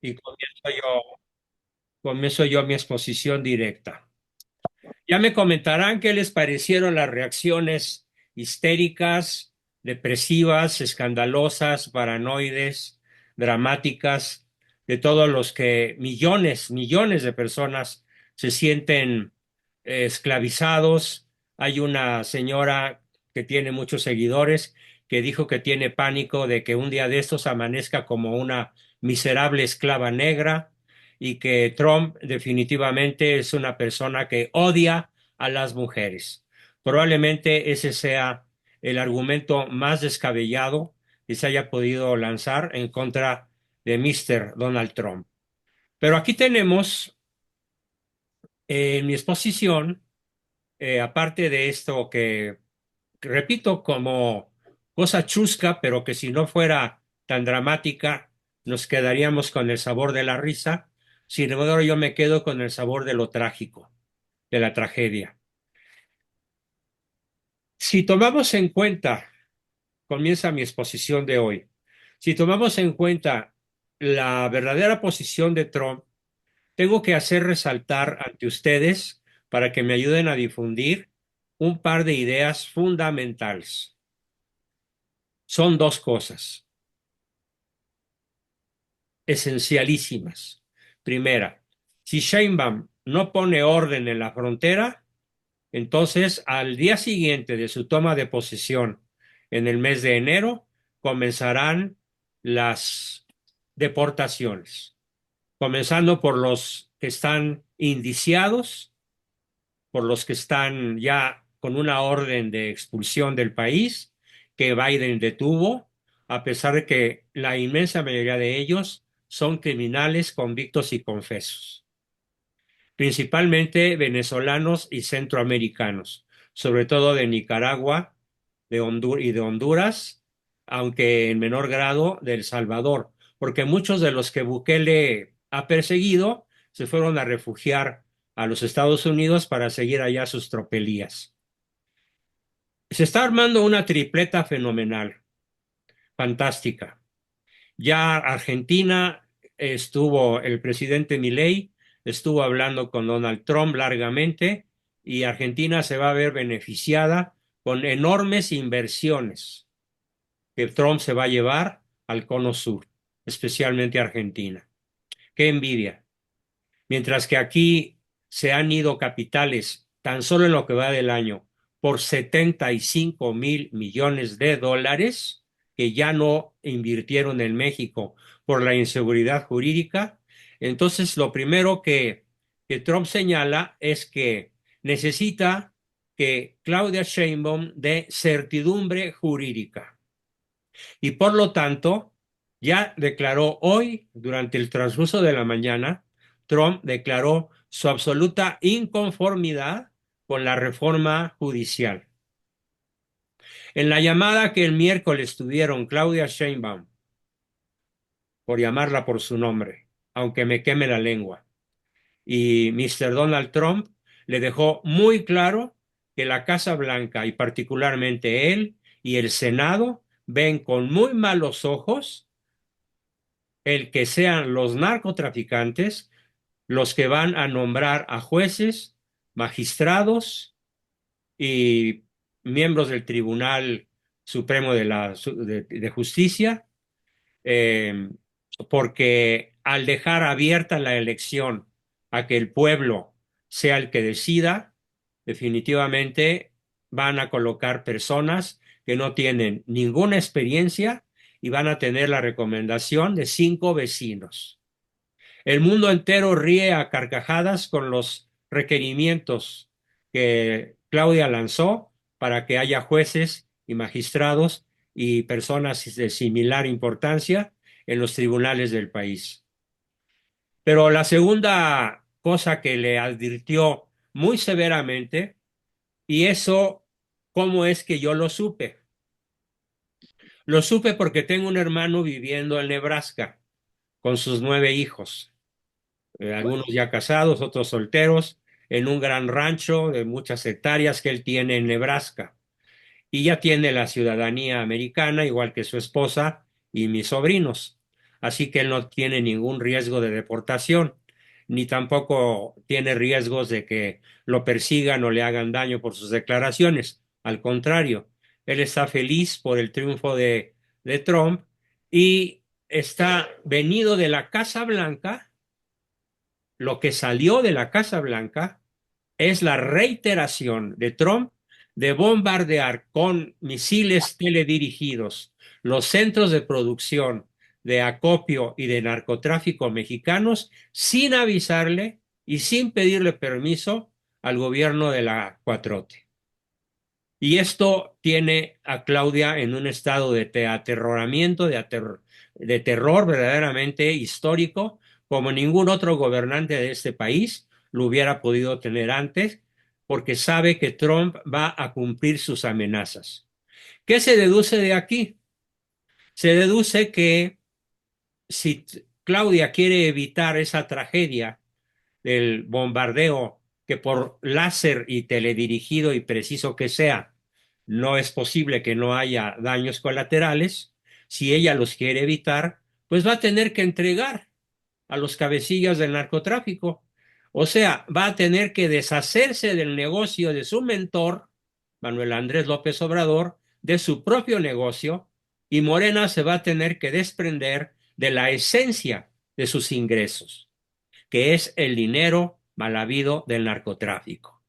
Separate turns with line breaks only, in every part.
Y comienzo yo mi exposición directa. Ya me comentarán qué les parecieron las reacciones histéricas, depresivas, escandalosas, paranoides, dramáticas, de todos los que millones de personas se sienten esclavizados. Hay una señora que tiene muchos seguidores que dijo que tiene pánico de que un día de estos amanezca como una miserable esclava negra y que Trump definitivamente es una persona que odia a las mujeres. Probablemente ese sea el argumento más descabellado que se haya podido lanzar en contra de Mr. Donald Trump. Pero aquí tenemos en mi exposición, aparte de esto que repito como cosa chusca, pero que si no fuera tan dramática, nos quedaríamos con el sabor de la risa. Sin embargo, yo me quedo con el sabor de lo trágico, de la tragedia. Si tomamos en cuenta, comienza mi exposición de hoy, si tomamos en cuenta la verdadera posición de Trump, tengo que hacer resaltar ante ustedes para que me ayuden a difundir un par de ideas fundamentales. Son dos cosas esencialísimas. Primera, si Sheinbaum no pone orden en la frontera, entonces al día siguiente de su toma de posesión en el mes de enero, comenzarán las deportaciones, comenzando por los que están indiciados, por los que están ya con una orden de expulsión del país que Biden detuvo, a pesar de que la inmensa mayoría de ellos son criminales convictos y confesos, principalmente venezolanos y centroamericanos, sobre todo de Nicaragua y de Honduras, aunque en menor grado de El Salvador, porque muchos de los que Bukele ha perseguido se fueron a refugiar a los Estados Unidos para seguir allá sus tropelías. Se está armando una tripleta fenomenal, fantástica. Ya Argentina estuvo, el presidente Milei estuvo hablando con Donald Trump largamente y Argentina se va a ver beneficiada con enormes inversiones que Trump se va a llevar al cono sur, especialmente Argentina. Qué envidia. Mientras que aquí se han ido capitales, tan solo en lo que va del año, por 75.000 millones de dólares que ya no invirtieron en México por la inseguridad jurídica. Entonces, lo primero que Trump señala es que necesita que Claudia Sheinbaum dé certidumbre jurídica. Y por lo tanto, ya declaró hoy, durante el transcurso de la mañana, Trump declaró su absoluta inconformidad con la reforma judicial. En la llamada que el miércoles tuvieron Claudia Sheinbaum, por llamarla por su nombre, aunque me queme la lengua, y Mr. Donald Trump, le dejó muy claro que la Casa Blanca y particularmente él y el Senado ven con muy malos ojos el que sean los narcotraficantes los que van a nombrar a jueces, magistrados y miembros del Tribunal Supremo de Justicia, eh, porque al dejar abierta la elección a que el pueblo sea el que decida, definitivamente van a colocar personas que no tienen ninguna experiencia y van a tener la recomendación de 5 vecinos. El mundo entero ríe a carcajadas con los requerimientos que Claudia lanzó para que haya jueces y magistrados y personas de similar importancia en los tribunales del país. Pero la segunda cosa que le advirtió muy severamente, y eso, ¿cómo es que yo lo supe? Lo supe porque tengo un hermano viviendo en Nebraska con sus 9 hijos. Algunos ya casados, otros solteros, en un gran rancho de muchas hectáreas que él tiene en Nebraska. Y ya tiene la ciudadanía americana, igual que su esposa y mis sobrinos. así que él no tiene ningún riesgo de deportación, ni tampoco tiene riesgos de que lo persigan o le hagan daño por sus declaraciones. Al contrario, él está feliz por el triunfo de Trump y está venido de la Casa Blanca. Lo que salió de la Casa Blanca es la reiteración de Trump de bombardear con misiles teledirigidos los centros de producción de acopio y de narcotráfico mexicanos sin avisarle y sin pedirle permiso al gobierno de la 4T. Y esto tiene a Claudia en un estado de aterroramiento, de terror verdaderamente histórico, como ningún otro gobernante de este país lo hubiera podido tener antes, porque sabe que Trump va a cumplir sus amenazas. ¿Qué se deduce de aquí? Se deduce que si Claudia quiere evitar esa tragedia del bombardeo, que por láser y teledirigido y preciso que sea, no es posible que no haya daños colaterales, si ella los quiere evitar, pues va a tener que entregar a los cabecillas del narcotráfico. O sea, va a tener que deshacerse del negocio de su mentor, Manuel Andrés López Obrador, de su propio negocio, y Morena se va a tener que desprender de la esencia de sus ingresos, que es el dinero mal habido del narcotráfico.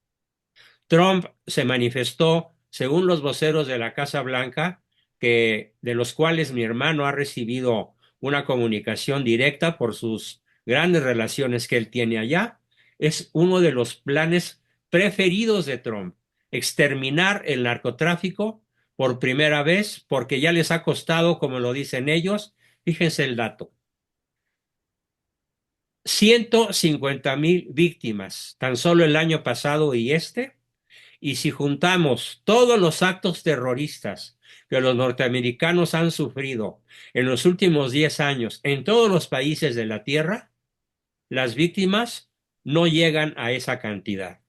Trump se manifestó, según los voceros de la Casa Blanca, que de los cuales mi hermano ha recibido una comunicación directa por sus grandes relaciones que él tiene allá, es uno de los planes preferidos de Trump, exterminar el narcotráfico por primera vez, porque ya les ha costado, como lo dicen ellos, fíjense el dato, 150,000 víctimas tan solo el año pasado y y si juntamos todos los actos terroristas que los norteamericanos han sufrido en los últimos 10 años en todos los países de la Tierra, las víctimas no llegan a esa cantidad,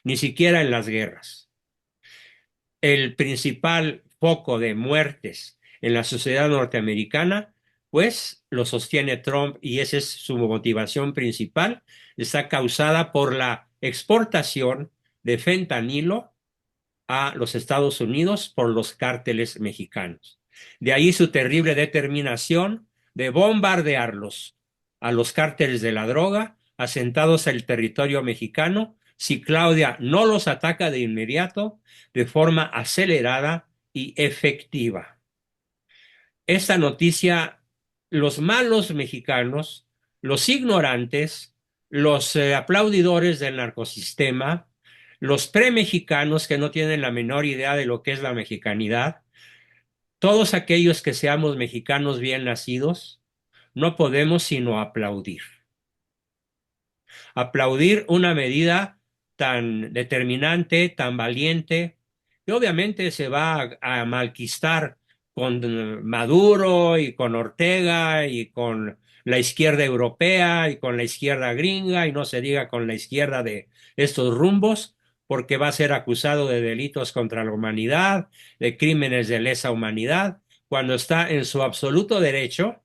ni siquiera en las guerras. El principal foco de muertes en la sociedad norteamericana, pues lo sostiene Trump y esa es su motivación principal, está causada por la exportación de fentanilo a los Estados Unidos por los cárteles mexicanos. De ahí su terrible determinación de bombardearlos a los cárteles de la droga asentados en el territorio mexicano si Claudia no los ataca de inmediato, de forma acelerada y efectiva. Esta noticia, los malos mexicanos, los ignorantes, los aplaudidores del narcosistema, los premexicanos que no tienen la menor idea de lo que es la mexicanidad, todos aquellos que seamos mexicanos bien nacidos, no podemos sino aplaudir. Aplaudir una medida tan determinante, tan valiente, que obviamente se va a malquistar con Maduro y con Ortega y con la izquierda europea y con la izquierda gringa y no se diga con la izquierda de estos rumbos, porque va a ser acusado de delitos contra la humanidad, de crímenes de lesa humanidad, cuando está en su absoluto derecho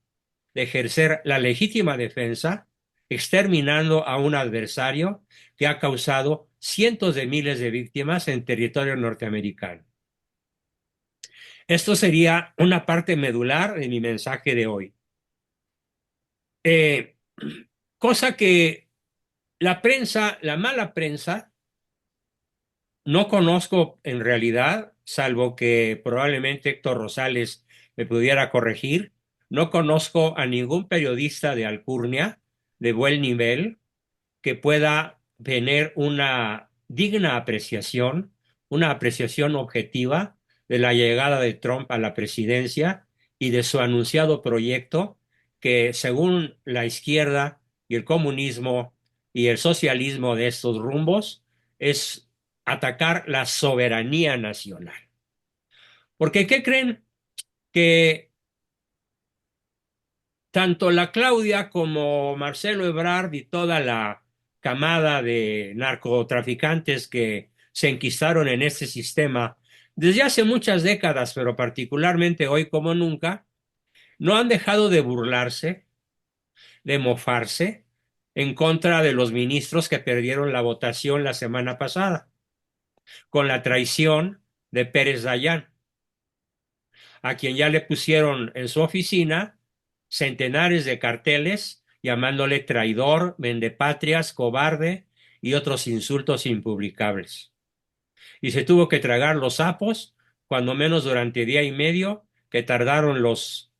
de ejercer la legítima defensa, exterminando a un adversario que ha causado cientos de miles de víctimas en territorio norteamericano. Esto sería una parte medular de mi mensaje de hoy. Eh, Cosa que la prensa, la mala prensa, no conozco en realidad, salvo que probablemente Héctor Rosales me pudiera corregir. No conozco a ningún periodista de alcurnia de buen nivel que pueda tener una digna apreciación, una apreciación objetiva de la llegada de Trump a la presidencia y de su anunciado proyecto que, según la izquierda y el comunismo y el socialismo de estos rumbos, es atacar la soberanía nacional. Porque, ¿qué creen? Que tanto la Claudia como Marcelo Ebrard y toda la camada de narcotraficantes que se enquistaron en este sistema desde hace muchas décadas, pero particularmente hoy como nunca, no han dejado de burlarse, de mofarse en contra de los ministros que perdieron la votación la semana pasada, con la traición de Pérez Dayán, a quien ya le pusieron en su oficina centenares de carteles llamándole traidor, vendepatrias, cobarde y otros insultos impublicables. Y se tuvo que tragar los sapos, cuando menos durante día y medio, que tardaron los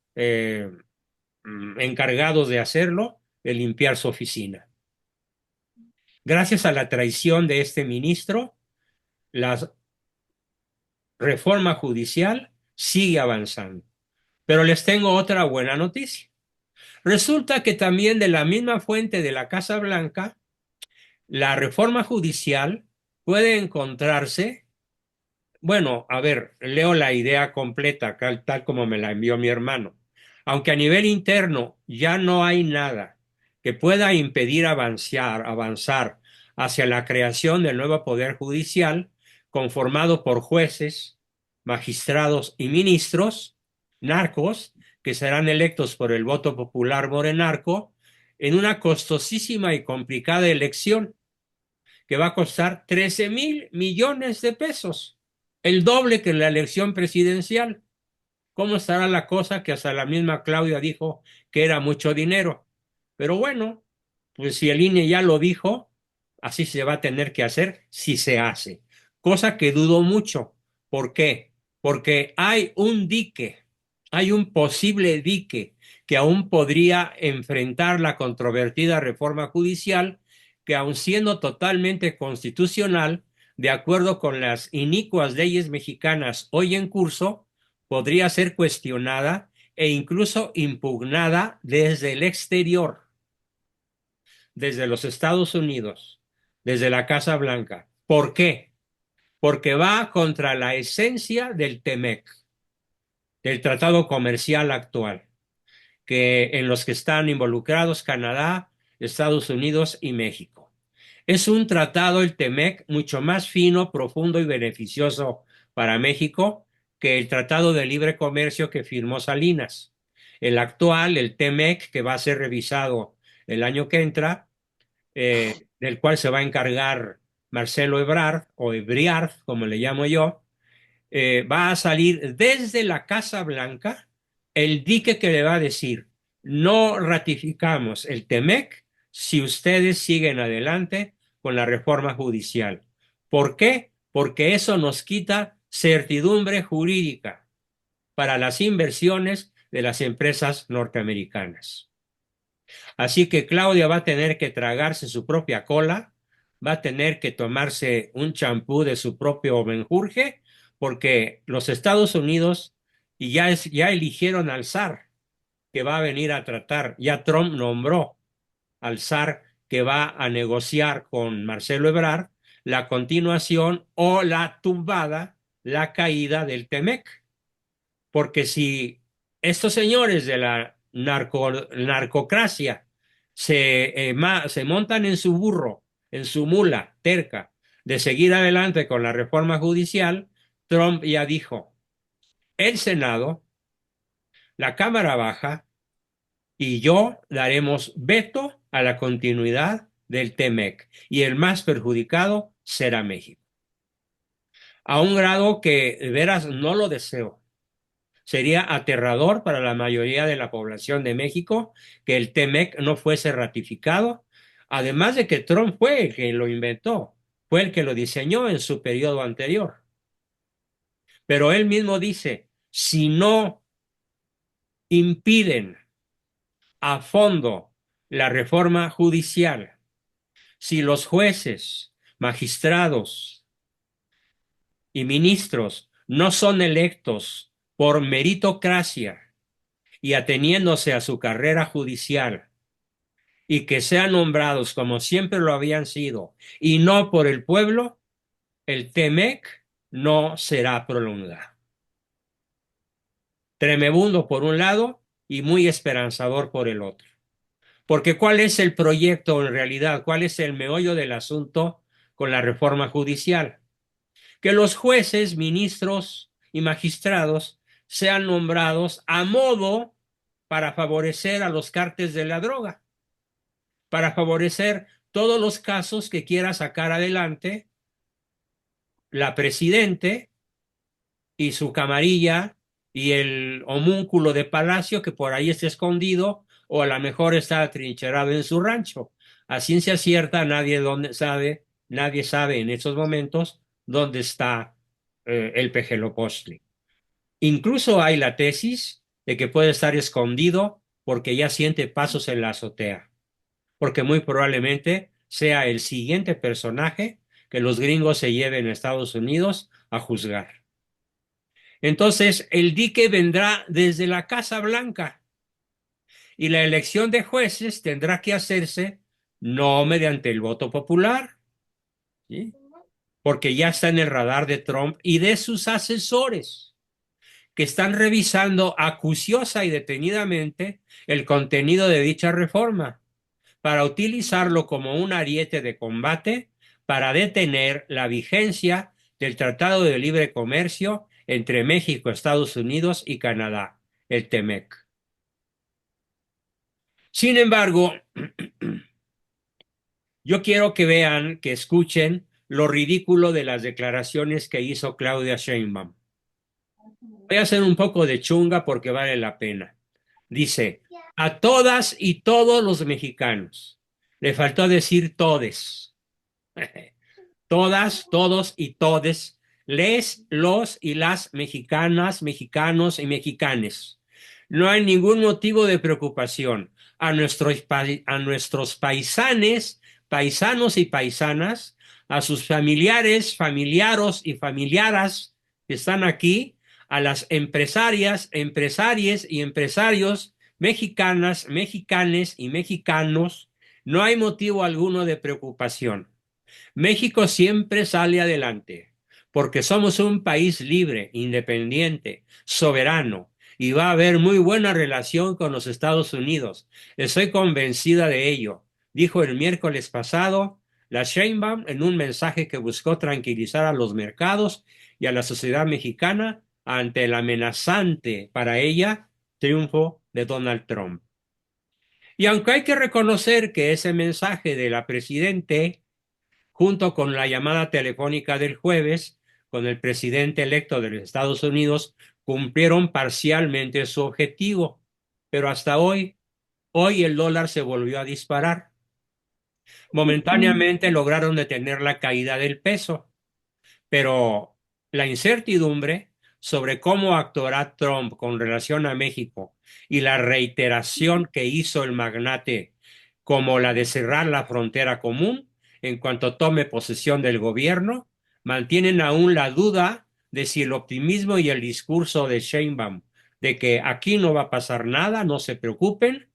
encargados de hacerlo, de limpiar su oficina. Gracias a la traición de este ministro, la reforma judicial sigue avanzando. Pero les tengo otra buena noticia. Resulta que también de la misma fuente de la Casa Blanca, la reforma judicial puede encontrarse. Bueno, a ver, leo la idea completa, tal como me la envió mi hermano. Aunque a nivel interno ya no hay nada que pueda impedir avanzar hacia la creación del nuevo poder judicial, conformado por jueces, magistrados y ministros, narcos, que serán electos por el voto popular morenarco, en una costosísima y complicada elección que va a costar 13,000 millones de pesos, el doble que la elección presidencial. ¿Cómo estará la cosa que hasta la misma Claudia dijo que era mucho dinero? Pero bueno, pues si el INE ya lo dijo, así se va a tener que hacer si se hace. Cosa que dudo mucho. ¿Por qué? Porque hay un dique, hay un posible dique que aún podría enfrentar la controvertida reforma judicial, que aun siendo totalmente constitucional, de acuerdo con las inicuas leyes mexicanas hoy en curso, podría ser cuestionada e incluso impugnada desde el exterior, desde los Estados Unidos, desde la Casa Blanca. ¿Por qué? Porque va contra la esencia del TEMEC, del tratado comercial actual, que en los que están involucrados Canadá, Estados Unidos y México. Es un tratado, el TEMEC, mucho más fino, profundo y beneficioso para México que el Tratado de Libre Comercio que firmó Salinas. El actual, el TEMEC, que va a ser revisado el año que entra, del cual se va a encargar Marcelo Ebrard, o Ebriard, como le llamo yo, va a salir desde la Casa Blanca el dique que le va a decir: no ratificamos el TEMEC si ustedes siguen adelante con la reforma judicial. ¿Por qué? Porque eso nos quita certidumbre jurídica para las inversiones de las empresas norteamericanas. Así que Claudia va a tener que tragarse su propia cola, va a tener que tomarse un champú de su propio menjurje, porque los Estados Unidos ya eligieron al zar que va a venir a tratar. Ya Trump nombró al zar que va a negociar con Marcelo Ebrard la continuación o la tumbada, la caída del TEMEC. Porque si estos señores de la narcocracia se montan en su burro, en su mula terca, de seguir adelante con la reforma judicial, Trump ya dijo: el Senado, la Cámara Baja y yo daremos veto a la continuidad del TEMEC, y el más perjudicado será México. A un grado que de veras no lo deseo. Sería aterrador para la mayoría de la población de México que el TEMEC no fuese ratificado, además de que Trump fue el que lo inventó, fue el que lo diseñó en su periodo anterior. Pero él mismo dice: si no impiden a fondo la reforma judicial, si los jueces, magistrados y ministros no son electos por meritocracia y ateniéndose a su carrera judicial, y que sean nombrados como siempre lo habían sido y no por el pueblo, el TEMEC no será prolongado. Tremebundo por un lado y muy esperanzador por el otro. Porque ¿cuál es el proyecto en realidad? ¿Cuál es el meollo del asunto con la reforma judicial? Que los jueces, ministros y magistrados sean nombrados a modo para favorecer a los cárteles de la droga, para favorecer todos los casos que quiera sacar adelante la presidente y su camarilla y el homúnculo de Palacio que por ahí está escondido o a lo mejor está atrincherado en su rancho. A ciencia cierta nadie sabe en estos momentos dónde está el Pejelopostli. Incluso hay la tesis de que puede estar escondido porque ya siente pasos en la azotea, porque muy probablemente sea el siguiente personaje que los gringos se lleven a Estados Unidos a juzgar. Entonces, el dique vendrá desde la Casa Blanca y la elección de jueces tendrá que hacerse no mediante el voto popular, ¿sí? Porque ya está en el radar de Trump y de sus asesores, que están revisando acuciosa y detenidamente el contenido de dicha reforma para utilizarlo como un ariete de combate para detener la vigencia del Tratado de Libre Comercio entre México, Estados Unidos y Canadá, el TEMEC. Sin embargo, yo quiero que vean, que escuchen lo ridículo de las declaraciones que hizo Claudia Sheinbaum. Voy a hacer un poco de chunga porque vale la pena. Dice, a todas y todos los mexicanos. Le faltó decir todes. Todas, todos y todes. Les, los y las mexicanas, mexicanos y mexicanes. No hay ningún motivo de preocupación. A nuestros paisanes, paisanos y paisanas, a sus familiares, familiaros y familiaras que están aquí, a las empresarias, empresaries y empresarios mexicanas, mexicanes y mexicanos, no hay motivo alguno de preocupación. México siempre sale adelante porque somos un país libre, independiente, soberano y va a haber muy buena relación con los Estados Unidos. Estoy convencida de ello, dijo el miércoles pasado la Sheinbaum en un mensaje que buscó tranquilizar a los mercados y a la sociedad mexicana ante el amenazante para ella triunfo de Donald Trump. Y aunque hay que reconocer que ese mensaje de la presidente, junto con la llamada telefónica del jueves con el presidente electo de los Estados Unidos, cumplieron parcialmente su objetivo. Pero hasta hoy el dólar se volvió a disparar. Momentáneamente lograron detener la caída del peso, pero la incertidumbre sobre cómo actuará Trump con relación a México y la reiteración que hizo el magnate como la de cerrar la frontera común en cuanto tome posesión del gobierno, mantienen aún la duda de si el optimismo y el discurso de Sheinbaum de que aquí no va a pasar nada, no se preocupen,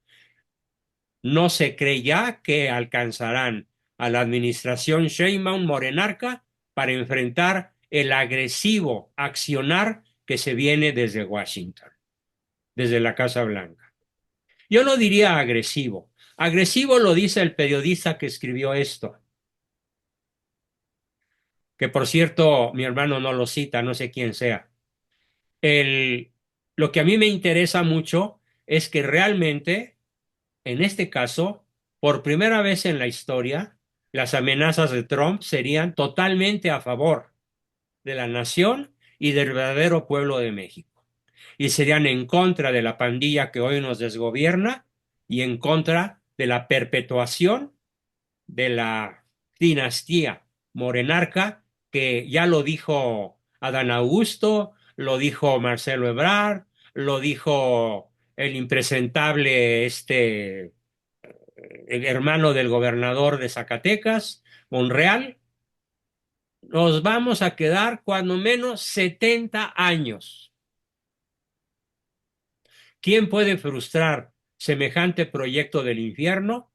no se cree ya que alcanzarán a la administración Sheinbaum morenarca para enfrentar el agresivo accionar que se viene desde Washington, desde la Casa Blanca. Yo no diría agresivo. Agresivo lo dice el periodista que escribió esto, que por cierto mi hermano no lo cita, no sé quién sea. El, lo que a mí me interesa mucho es que realmente, en este caso, por primera vez en la historia, las amenazas de Trump serían totalmente a favor de la nación y del verdadero pueblo de México. Y serían en contra de la pandilla que hoy nos desgobierna y en contra de la perpetuación de la dinastía morenarca, que ya lo dijo Adán Augusto, lo dijo Marcelo Ebrard, lo dijo el impresentable el hermano del gobernador de Zacatecas, Monreal. Nos vamos a quedar cuando menos 70 años. ¿Quién puede frustrar semejante proyecto del infierno?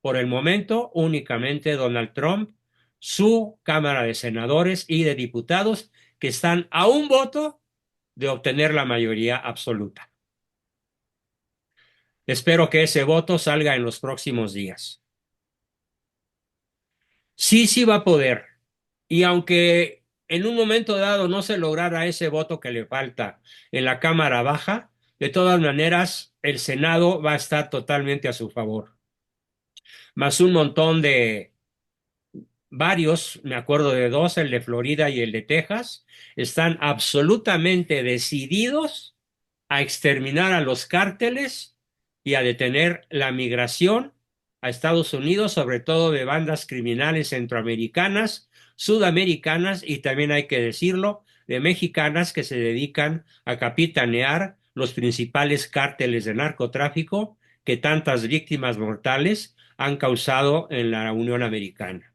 Por el momento, únicamente Donald Trump, su Cámara de Senadores y de Diputados, que están a un voto de obtener la mayoría absoluta. Espero que ese voto salga en los próximos días. Sí, sí va a poder. Y aunque en un momento dado no se lograra ese voto que le falta en la Cámara Baja, de todas maneras el Senado va a estar totalmente a su favor, más un montón de varios, me acuerdo de dos, el de Florida y el de Texas, están absolutamente decididos a exterminar a los cárteles y a detener la migración a Estados Unidos, sobre todo de bandas criminales centroamericanas, sudamericanas y también hay que decirlo, de mexicanas que se dedican a capitanear los principales cárteles de narcotráfico que tantas víctimas mortales han causado en la Unión Americana.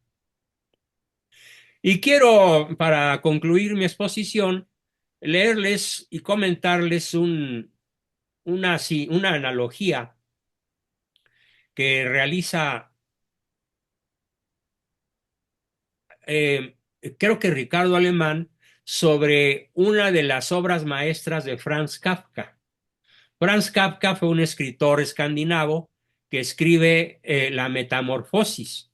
Y quiero, para concluir mi exposición, leerles y comentarles una analogía que realiza, eh, creo que Ricardo Alemán, sobre una de las obras maestras de Franz Kafka. Franz Kafka fue un escritor escandinavo que escribe La Metamorfosis,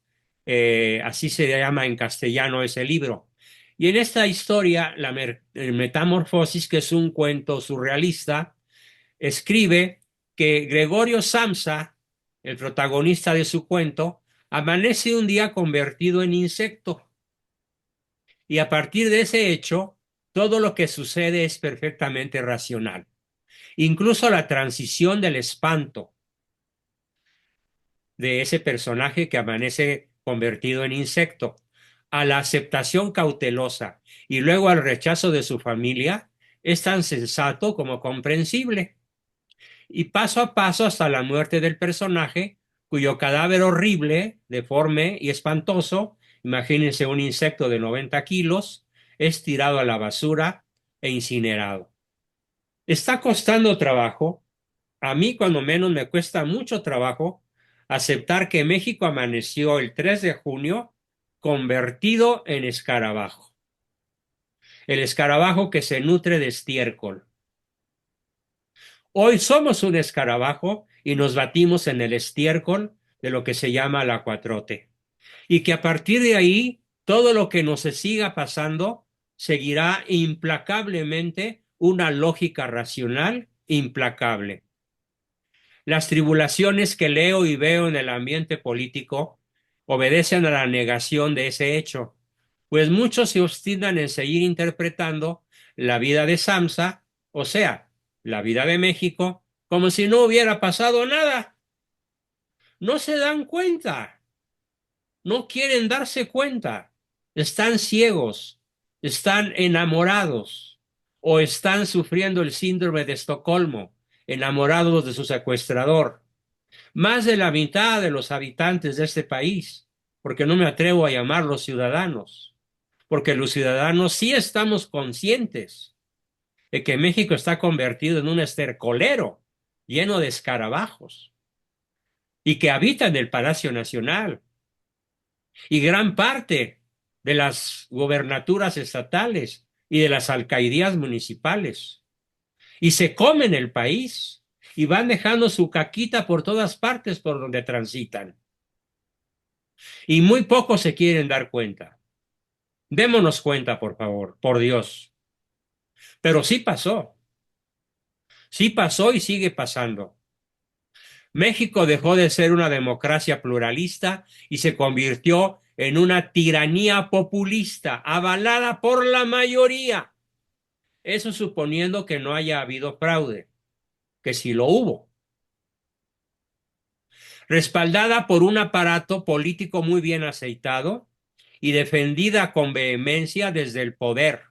así se llama en castellano ese libro. Y en esta historia, Metamorfosis, que es un cuento surrealista, escribe que Gregorio Samsa, el protagonista de su cuento, amanece un día convertido en insecto. Y a partir de ese hecho, todo lo que sucede es perfectamente racional. Incluso la transición del espanto de ese personaje que amanece convertido en insecto a la aceptación cautelosa y luego al rechazo de su familia es tan sensato como comprensible. Y paso a paso hasta la muerte del personaje, cuyo cadáver horrible, deforme y espantoso, imagínense un insecto de 90 kilos, es tirado a la basura e incinerado. Está costando trabajo, a mí cuando menos me cuesta mucho trabajo aceptar que México amaneció el 3 de junio convertido en escarabajo. El escarabajo que se nutre de estiércol. Hoy somos un escarabajo y nos batimos en el estiércol de lo que se llama la cuatrote. Y que a partir de ahí, todo lo que nos siga pasando seguirá implacablemente una lógica racional implacable. Las tribulaciones que leo y veo en el ambiente político obedecen a la negación de ese hecho, pues muchos se obstinan en seguir interpretando la vida de Samsa, o sea, la vida de México, como si no hubiera pasado nada. No se dan cuenta, no quieren darse cuenta, están ciegos, están enamorados o están sufriendo el síndrome de Estocolmo, enamorados de su secuestrador. Más de la mitad de los habitantes de este país, porque no me atrevo a llamarlos ciudadanos, porque los ciudadanos sí estamos conscientes de que México está convertido en un estercolero lleno de escarabajos y que habitan el Palacio Nacional y gran parte de las gobernaturas estatales y de las alcaldías municipales y se comen el país y van dejando su caquita por todas partes por donde transitan. Y muy pocos se quieren dar cuenta. Démonos cuenta, por favor, por Dios. Pero sí pasó y sigue pasando. México dejó de ser una democracia pluralista y se convirtió en una tiranía populista, avalada por la mayoría. Eso suponiendo que no haya habido fraude, que sí lo hubo. Respaldada por un aparato político muy bien aceitado y defendida con vehemencia desde el poder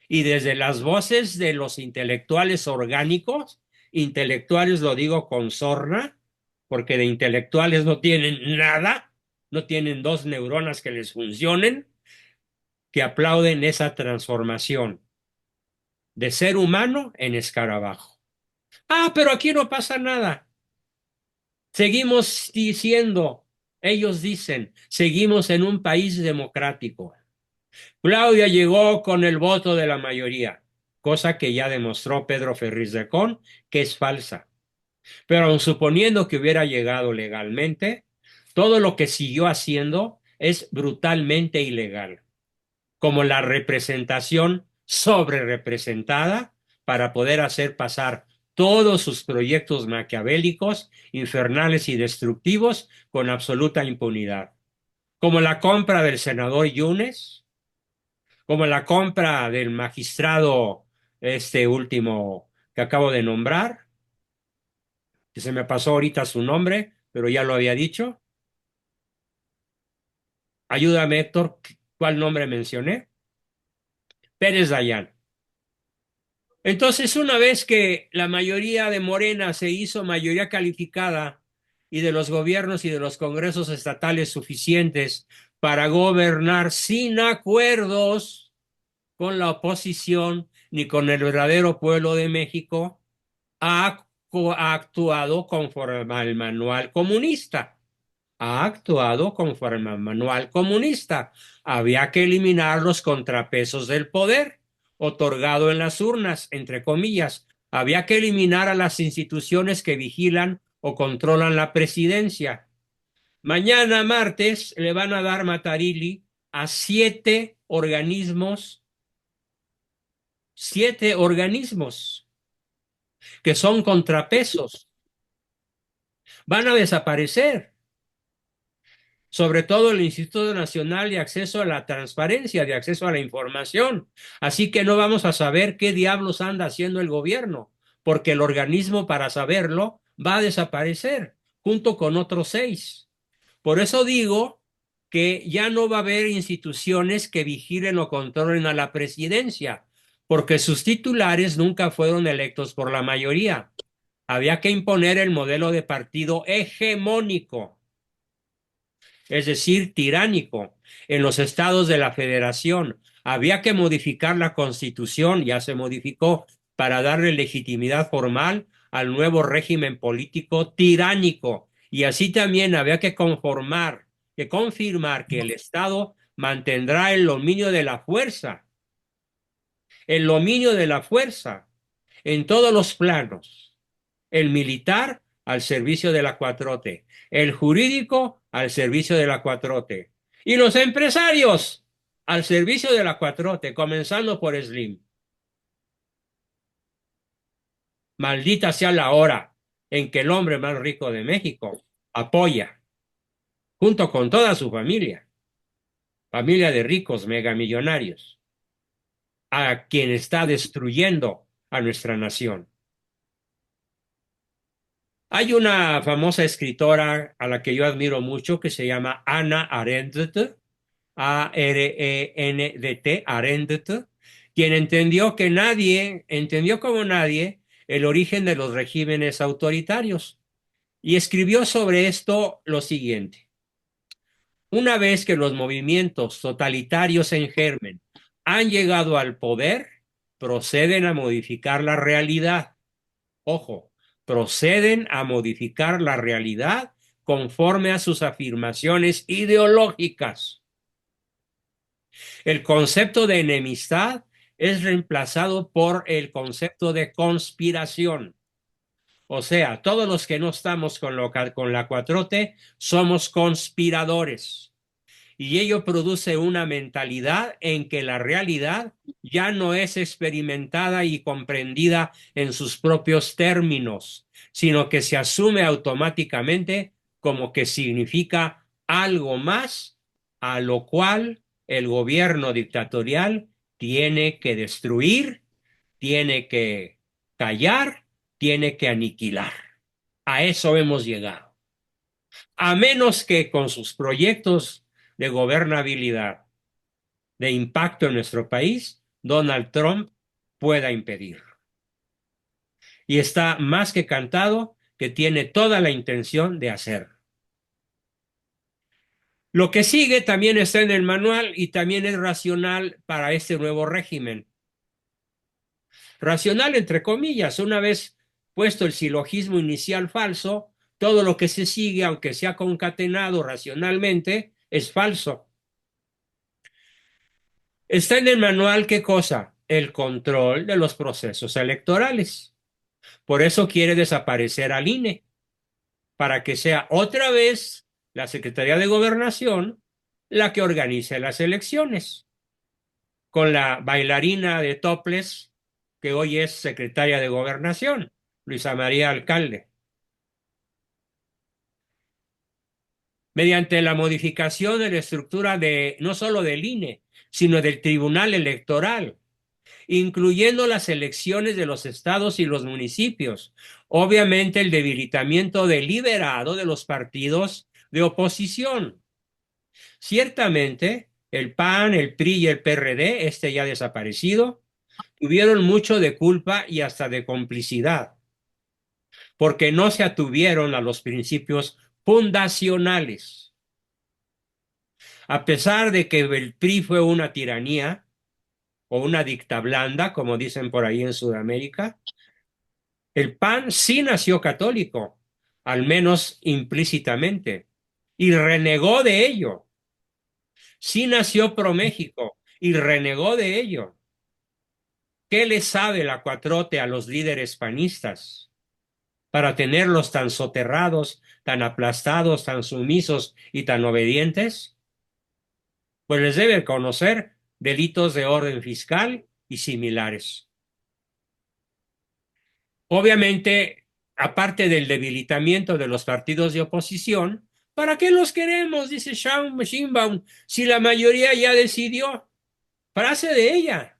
y desde las voces de los intelectuales orgánicos, intelectuales lo digo con sorna, porque de intelectuales no tienen nada, no tienen dos neuronas que les funcionen, que aplauden esa transformación de ser humano en escarabajo. Ah, pero aquí no pasa nada. Seguimos diciendo, ellos dicen, seguimos en un país democrático. Claudia llegó con el voto de la mayoría, cosa que ya demostró Pedro Ferriz de Con que es falsa. Pero aun suponiendo que hubiera llegado legalmente, todo lo que siguió haciendo es brutalmente ilegal, como la representación sobre representada para poder hacer pasar todos sus proyectos maquiavélicos, infernales y destructivos con absoluta impunidad, como la compra del senador Yunes, como la compra del magistrado este último que acabo de nombrar, que se me pasó ahorita su nombre, pero ya lo había dicho. Ayúdame, Héctor, ¿cuál nombre mencioné? Pérez Dayán. Entonces, una vez que la mayoría de Morena se hizo mayoría calificada y de los gobiernos y de los congresos estatales suficientes para gobernar sin acuerdos con la oposición ni con el verdadero pueblo de México, ha actuado conforme al manual comunista. Ha actuado conforme al manual comunista. Había que eliminar los contrapesos del poder otorgado en las urnas, entre comillas. Había que eliminar a las instituciones que vigilan o controlan la presidencia. Mañana, martes, le van a dar Matarili a siete organismos que son contrapesos. Van a desaparecer. Sobre todo el Instituto Nacional de Acceso a la Transparencia, de Acceso a la Información. Así que no vamos a saber qué diablos anda haciendo el gobierno, porque el organismo para saberlo va a desaparecer junto con otros 6. Por eso digo que ya no va a haber instituciones que vigilen o controlen a la presidencia, porque sus titulares nunca fueron electos por la mayoría. Había que imponer el modelo de partido hegemónico, es decir, tiránico, en los estados de la federación. Había que modificar la constitución, ya se modificó, para darle legitimidad formal al nuevo régimen político tiránico. Y así también había que confirmar que el Estado mantendrá el dominio de la fuerza en todos los planos. El militar al servicio de la 4T, el jurídico al servicio de la 4T y los empresarios al servicio de la 4T, comenzando por Slim. Maldita sea la hora en que el hombre más rico de México apoya, junto con toda su familia de ricos megamillonarios, a quien está destruyendo a nuestra nación. Hay una famosa escritora a la que yo admiro mucho que se llama Hannah Arendt, Arendt, Arendt, quien entendió como nadie el origen de los regímenes autoritarios y escribió sobre esto lo siguiente: una vez que los movimientos totalitarios en germen han llegado al poder, proceden a modificar la realidad. Ojo, proceden a modificar la realidad conforme a sus afirmaciones ideológicas. El concepto de enemistad es reemplazado por el concepto de conspiración. O sea, todos los que no estamos con la 4T somos conspiradores. Y ello produce una mentalidad en que la realidad ya no es experimentada y comprendida en sus propios términos, sino que se asume automáticamente como que significa algo más, a lo cual el gobierno dictatorial tiene que destruir, tiene que callar, tiene que aniquilar. A eso hemos llegado. A menos que con sus proyectos de gobernabilidad, de impacto en nuestro país, Donald Trump pueda impedirlo. Y está más que cantado que tiene toda la intención de hacerlo. Lo que sigue también está en el manual y también es racional para este nuevo régimen. Racional entre comillas, una vez puesto el silogismo inicial falso, todo lo que se sigue, aunque sea concatenado racionalmente, es falso. Está en el manual, ¿qué cosa? El control de los procesos electorales. Por eso quiere desaparecer al INE, para que sea otra vez la Secretaría de Gobernación la que organice las elecciones, con la bailarina de topless que hoy es secretaria de Gobernación. Luisa María Alcalde. Mediante la modificación de la estructura de no solo del INE, sino del Tribunal Electoral, incluyendo las elecciones de los estados y los municipios. Obviamente el debilitamiento deliberado de los partidos de oposición. Ciertamente, el PAN, el PRI y el PRD, este ya desaparecido, tuvieron mucho de culpa y hasta de complicidad, porque no se atuvieron a los principios fundacionales. A pesar de que el PRI fue una tiranía o una dicta blanda, como dicen por ahí en Sudamérica, el PAN sí nació católico, al menos implícitamente, y renegó de ello. Sí nació pro México y renegó de ello. ¿Qué le sabe la cuatrote a los líderes panistas para tenerlos tan soterrados, tan aplastados, tan sumisos y tan obedientes? Pues les debe conocer delitos de orden fiscal y similares. Obviamente, aparte del debilitamiento de los partidos de oposición, ¿para qué los queremos? Dice Sheinbaum, si la mayoría ya decidió. Frase de ella.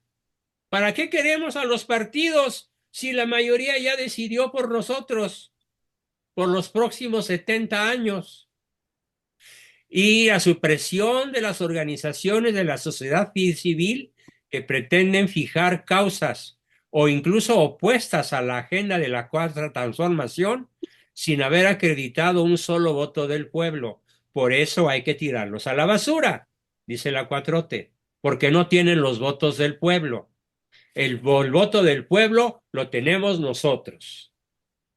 ¿Para qué queremos a los partidos si la mayoría ya decidió por nosotros por los próximos 70 años? Y la supresión de las organizaciones de la sociedad civil que pretenden fijar causas o incluso opuestas a la agenda de la cuarta transformación sin haber acreditado un solo voto del pueblo. Por eso hay que tirarlos a la basura, dice la 4T, porque no tienen los votos del pueblo. El voto del pueblo lo tenemos nosotros,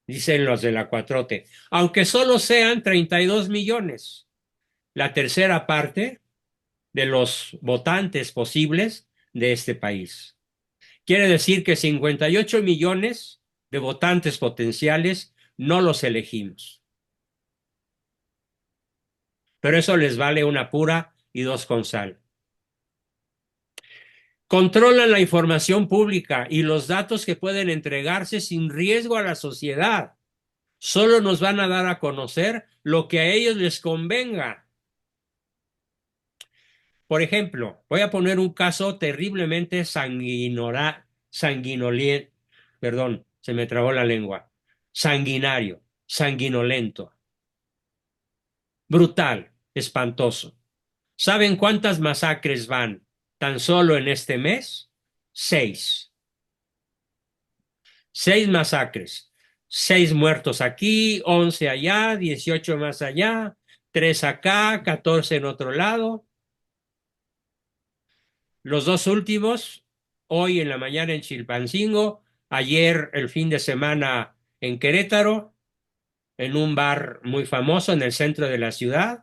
dicen los de la 4T, aunque solo sean 32 millones. La tercera parte de los votantes posibles de este país. Quiere decir que 58 millones de votantes potenciales no los elegimos. Pero eso les vale una pura y dos con sal. Controlan la información pública y los datos que pueden entregarse sin riesgo a la sociedad. Solo nos van a dar a conocer lo que a ellos les convenga. Por ejemplo, voy a poner un caso terriblemente sanguinolento, perdón, se me trabó la lengua, sanguinario, sanguinolento, brutal, espantoso. ¿Saben cuántas masacres van tan solo en este mes? 6. 6 masacres. 6 muertos aquí, 11 allá, 18 más allá, 3 acá, 14 en otro lado. Los dos últimos, hoy en la mañana en Chilpancingo, ayer el fin de semana en Querétaro, en un bar muy famoso en el centro de la ciudad.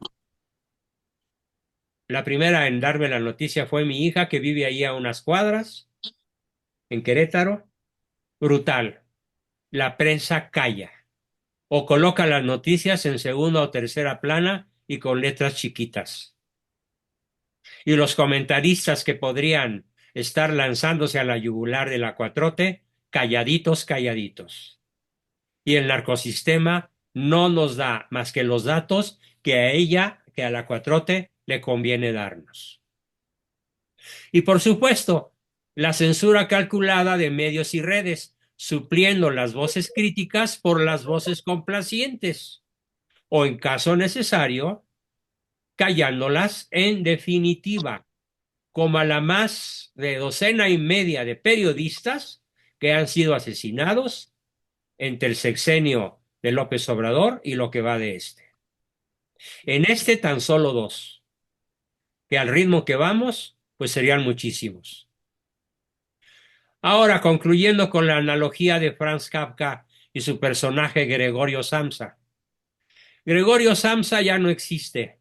La primera en darme la noticia fue mi hija, que vive ahí a unas cuadras, en Querétaro. Brutal. La prensa calla o coloca las noticias en segunda o tercera plana y con letras chiquitas. Y los comentaristas que podrían estar lanzándose a la yugular de la 4T, calladitos, calladitos. Y el narcosistema no nos da más que los datos que a ella, que a la 4T, le conviene darnos. Y por supuesto, la censura calculada de medios y redes, supliendo las voces críticas por las voces complacientes, o en caso necesario, callándolas en definitiva, como a la más de docena y media de periodistas que han sido asesinados entre el sexenio de López Obrador y lo que va de este. En este tan solo 2, que al ritmo que vamos, pues serían muchísimos. Ahora, concluyendo con la analogía de Franz Kafka y su personaje Gregorio Samsa. Gregorio Samsa ya no existe.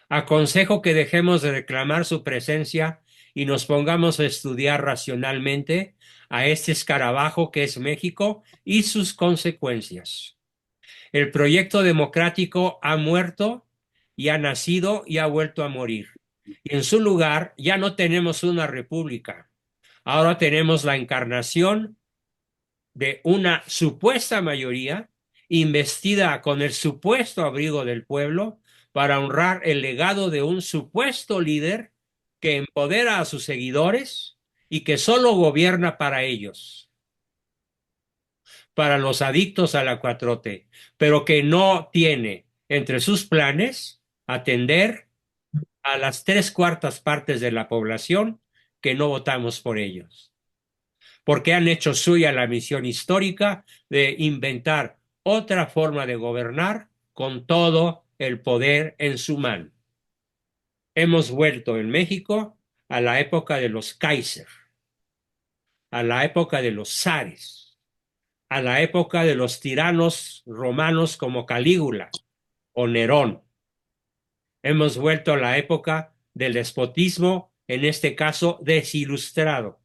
Aconsejo que dejemos de reclamar su presencia y nos pongamos a estudiar racionalmente a este escarabajo que es México y sus consecuencias. El proyecto democrático ha muerto y ha nacido y ha vuelto a morir. Y en su lugar ya no tenemos una república. Ahora tenemos la encarnación de una supuesta mayoría investida con el supuesto abrigo del pueblo para honrar el legado de un supuesto líder que empodera a sus seguidores y que solo gobierna para ellos, para los adictos a la 4T, pero que no tiene entre sus planes atender a las tres cuartas partes de la población que no votamos por ellos, porque han hecho suya la misión histórica de inventar otra forma de gobernar con todo el poder en su mano. Hemos vuelto en México a la época de los Kaiser, a la época de los zares, a la época de los tiranos romanos como Calígula o Nerón. Hemos vuelto a la época del despotismo, en este caso desilustrado.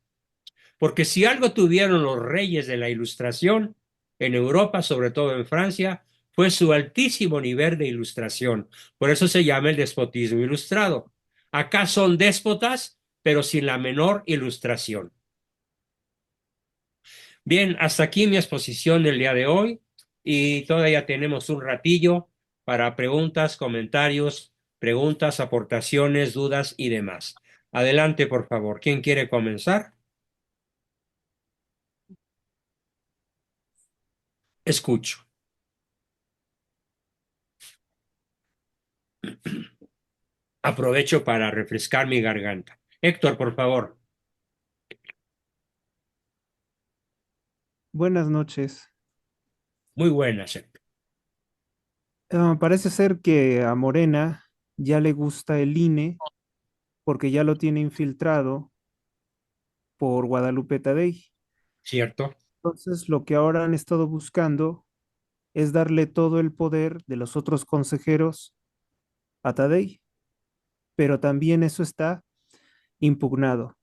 Porque si algo tuvieron los reyes de la Ilustración en Europa, sobre todo en Francia, fue su altísimo nivel de ilustración. Por eso se llama el despotismo ilustrado. Acá son déspotas, pero sin la menor ilustración. Bien, hasta aquí mi exposición del día de hoy y todavía tenemos un ratillo para preguntas, comentarios, preguntas, aportaciones, dudas y demás. Adelante, por favor. ¿Quién quiere comenzar? Escucho. Aprovecho para refrescar mi garganta. Héctor, por favor.
Buenas noches.
Muy buenas, Héctor.
Parece ser que a Morena ya le gusta el INE porque ya lo tiene infiltrado por Guadalupe Tadei.
¿Cierto?
Entonces, lo que ahora han estado buscando es darle todo el poder de los otros consejeros a Tadei, pero también eso está impugnado.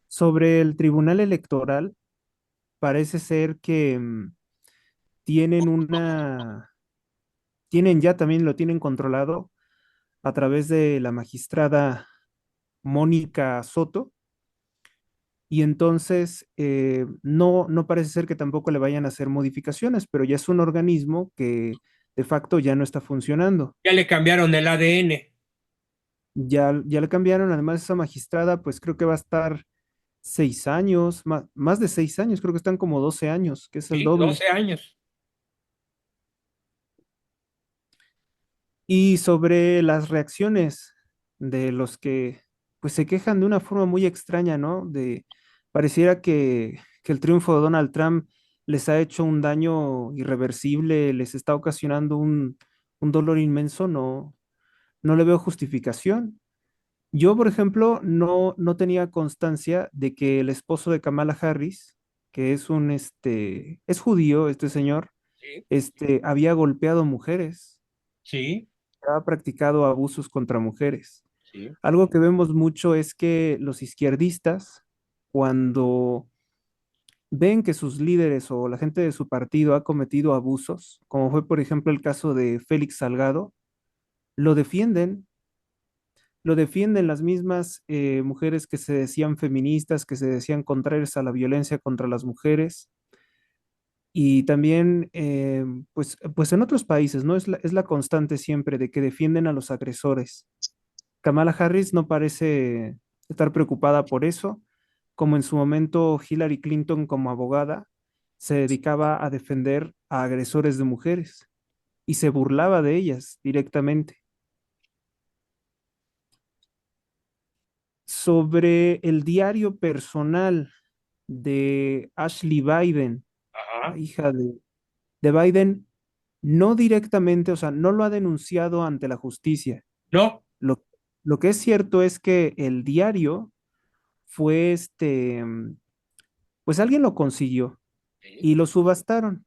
Sobre el Tribunal Electoral, parece ser que tienen tienen ya también lo tienen controlado a través de la magistrada Mónica Soto, y entonces no parece ser que tampoco le vayan a hacer modificaciones, pero ya es un organismo que de facto ya no está funcionando.
Ya le cambiaron el ADN.
Ya le cambiaron, además esa magistrada, pues creo que va a estar 6 años, más de 6 años, creo que están como 12 años, que es el
Sí,
doble.
12 años.
Y sobre las reacciones de los que pues se quejan de una forma muy extraña, ¿no? Pareciera que el triunfo de Donald Trump les ha hecho un daño irreversible, les está ocasionando un dolor inmenso, no le veo justificación. Yo, por ejemplo, no tenía constancia de que el esposo de Kamala Harris, que es judío, este señor,
Sí,
había golpeado mujeres,
sí,
ha practicado abusos contra mujeres.
sí.
Algo que vemos mucho es que los izquierdistas, cuando ven que sus líderes o la gente de su partido ha cometido abusos, como fue por ejemplo el caso de Félix Salgado, lo defienden, lo defienden las mismas mujeres que se decían feministas, que se decían contrarias a la violencia contra las mujeres. Y también, pues en otros países, ¿no? Es la constante siempre de que defienden a los agresores. Kamala Harris no parece estar preocupada por eso, como en su momento Hillary Clinton como abogada se dedicaba a defender a agresores de mujeres y se burlaba de ellas directamente. Sobre el diario personal de Ashley Biden, la
Ajá.
hija de Biden, no directamente, o sea, no lo ha denunciado ante la justicia.
No.
Lo, lo que es cierto es que el diario fue pues alguien lo consiguió
Sí.
y lo subastaron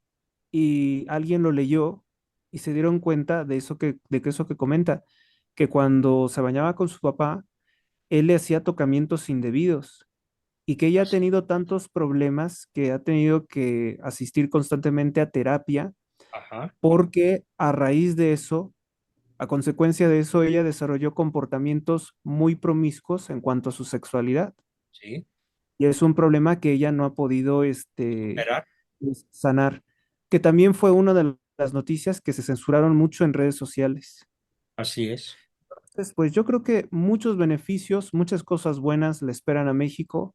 y alguien lo leyó y se dieron cuenta de que eso que comenta, que cuando se bañaba con su papá, él le hacía tocamientos indebidos y que ella ha tenido tantos problemas que ha tenido que asistir constantemente a terapia
Ajá.
porque a raíz de eso, a consecuencia de eso, ella desarrolló comportamientos muy promiscuos en cuanto a su sexualidad.
Sí.
y es un problema que ella no ha podido
¿Verdad?
sanar, que también fue una de las noticias que se censuraron mucho en redes sociales.
Así es.
Entonces, pues yo creo que muchos beneficios, muchas cosas buenas le esperan a México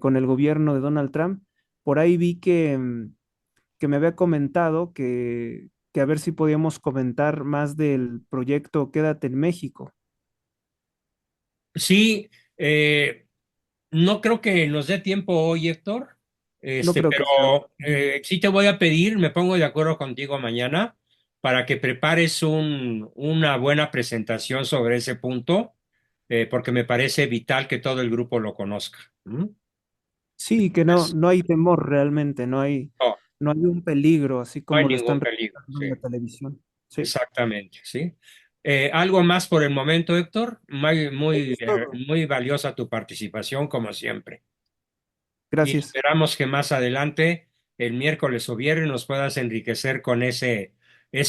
con el gobierno de Donald Trump. Por ahí vi que me había comentado que a ver si podíamos comentar más del proyecto Quédate en México.
Sí, no creo que nos dé tiempo hoy, Héctor,
No creo que sea.
pero sí te voy a pedir, me pongo de acuerdo contigo mañana para que prepares una buena presentación sobre ese punto, porque me parece vital que todo el grupo lo conozca. ¿Mm?
Sí, que no,
Es-
no hay temor realmente,
no,
no hay un peligro, así
no hay
como lo
ningún
están
peligro,
representando
sí,
en la televisión. Sí,
exactamente, sí. ¿Algo más por el momento, Héctor? Muy,
eso
muy,
es todo.
muy valiosa tu participación, como siempre. Y
Gracias.
esperamos que más adelante, el miércoles o viernes, nos puedas enriquecer con ese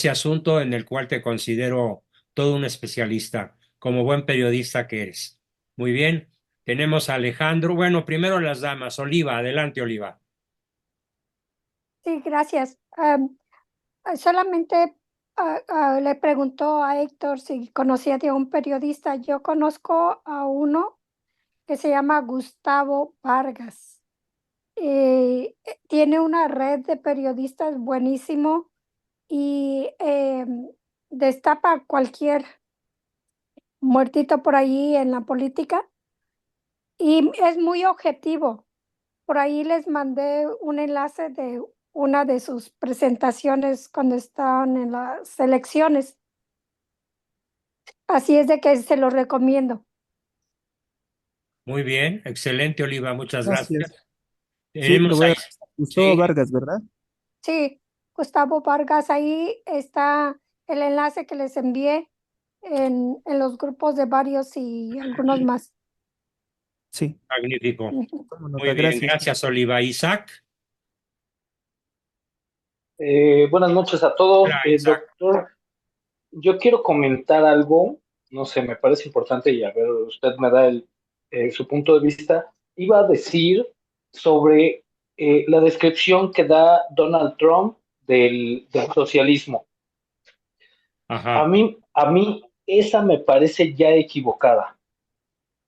asunto en el cual te considero todo un especialista, como buen periodista que eres. Muy bien, tenemos a Alejandro. Bueno, primero las damas. Oliva, adelante, Oliva.
Sí, gracias. Solamente le preguntó a Héctor si conocía de un periodista. Yo conozco a uno que se llama Gustavo Vargas. Tiene una red de periodistas buenísimo y destapa cualquier muertito por ahí en la política y es muy objetivo. Por ahí les mandé un enlace de una de sus presentaciones cuando estaban en las elecciones. Así es de que se lo recomiendo.
Muy bien, excelente, Oliva, muchas gracias.
Gracias. Sí, lo
Tenemos
voy a
ahí,
revisar. Gustavo
sí,
Vargas, ¿verdad?
Sí, Gustavo Vargas, ahí está el enlace que les envié en los grupos de varios y algunos más.
Sí,
magnífico.
tomo
Muy
nota,
bien,
gracias.
gracias, Oliva. Isaac.
Buenas noches a
Hola,
todos.
Isaac.
Doctor, yo quiero comentar algo, no sé, me parece importante y a ver, usted me da su punto de vista. Iba a decir sobre la descripción que da Donald Trump del socialismo.
Ajá.
A mí esa me parece ya equivocada.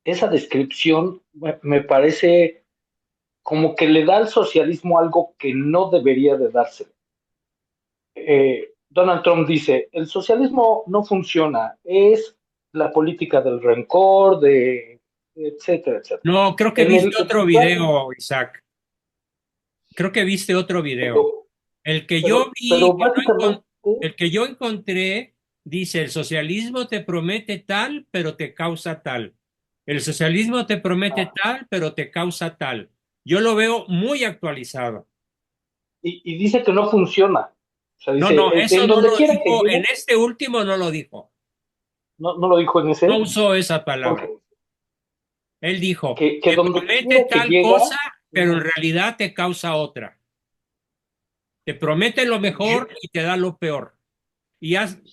Esa descripción me parece como que le da al socialismo algo que no debería de darse. Donald Trump dice, el socialismo no funciona, es la política del rencor, de etcétera, etcétera.
No, creo que
En
viste
el
otro video, Isaac. Creo que viste otro video.
pero,
El que yo vi,
pero básicamente,
el que yo encontré, dice, el socialismo te promete tal, pero te causa tal. El socialismo te promete
ah,
tal, pero te causa tal. Yo lo veo muy actualizado.
y dice que no funciona. O sea,
No,
dice,
no, eso
en
no
donde
lo
quiera que
dijo, en
llegue,
este último no lo dijo.
no lo dijo en
No
ese,
usó esa
porque
palabra. Él dijo,
que
te
donde
promete
quiera que
tal
llega,
cosa, pero en realidad te causa otra. Te promete lo
yo,
mejor y te da lo peor.